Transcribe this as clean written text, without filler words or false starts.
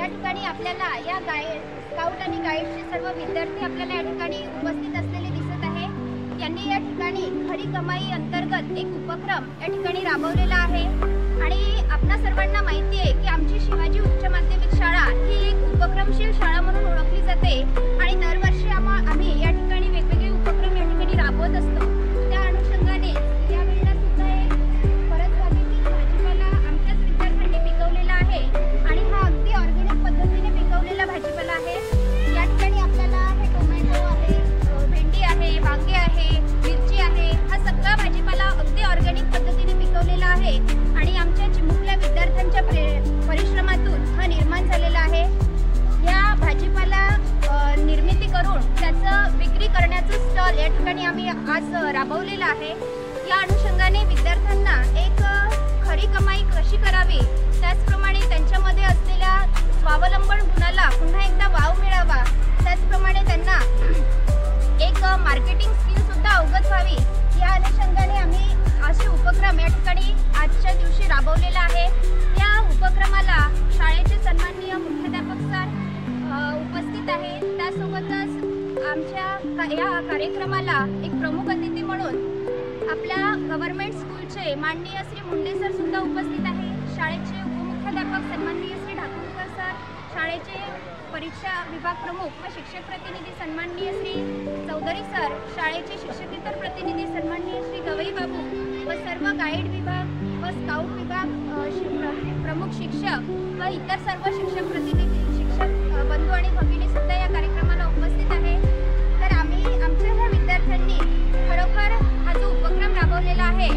या ठिकाणी आपल्याला या स्काउट आणि गाईडचे सर्व विद्यार्थी आपल्याला या ठिकाणी उपस्थित असलेले दिसत आहे। त्यांनी या ठिकाणी खरी कमाई अंतर्गत एक उपक्रम या ठिकाणी राबवलेला आहे आणि आपणा सर्वांना माहिती आहे की आमची शिवाजी उच्च माध्यमिक शाळा ही एक उपक्रमशील शाळा म्हणून ओळखली जाते आणि दरवर्षी आम्ही या ठिकाणी वेगवेगळे उपक्रम या ठिकाणी राबवत असतो। त्या अनुषंगाने या वेळेला सुद्धा एक परसबागेतील भाजीपाला आमच्याच विद्यार्थ्यांनी पिकवलेला आहे आणि हा अगदी ऑर्गॅनिक पद्धतीने पिकवलेला भाजीपाला आहे। या ठिकाणी आपल्याला हे टोमॅटो आहे, भेंडी आहे, वांगे आहे, मिरची आहे, हा सगळा भाजीपाला अगदी ऑर्गॅनिक पद्धतीने पिकवलेला आहे आणि आमच्या चिमुकल्या विद्यार्थ्यांच्या परिश्रमातून हा निर्माण झालेला आहे। या भाजीपाला निर्मिती करून त्याचं विक्री करण्याचं स्टॉल या ठिकाणी आम्ही आज राबवलेला आहे। या अनुषंगाने विद्यार्थ्यांना एक खरी कमाई कशी करावी, त्याचप्रमाणे त्यांच्यामध्ये असलेल्या स्वावलंबन गुणाला पुन्हा एकदा वाव मिळावा, त्याचप्रमाणे त्यांना एक मार्केटिंग स्किल सुद्धा अवगत व्हावी, या अनुषंगाने आम्ही असे उपक्रम या ठिकाणी आजच्या दिवशी राबवलेला आहे। या उपक्रमाला शाळेचे सन्माननीय मुख्याध्यापक सर उपस्थित आहे। त्यासोबतच आमच्या या कार्यक्रमाला एक प्रमुख अतिथी म्हणून आपल्या गव्हर्नमेंट स्कूलचे माननीय श्री मुंडे सर सुद्धा उपस्थित आहे। शाळेचे उपमुख्याध्यापक सन्माननीय श्री ठाकूरकर सर, शाळेचे परीक्षा विभाग प्रमुख व शिक्षक प्रतिनिधी सन्माननीय श्री चौधरी सर, शाळेचे शिक्षकेतर प्रतिनिधी सन्माननीय श्री गवई बाबू व सर्व गाईड विभाग व स्काउट विभाग प्रमुख शिक्षक व इतर सर्व शिक्षक प्रतिनिधी, शिक्षक बंधू आणि भगिनी सुद्धा या कार्यक्रमाला उपस्थित आहे। तर आम्ही आमच्या ह्या विद्यार्थ्यांनी खरोखर हा जो उपक्रम राबवलेला आहे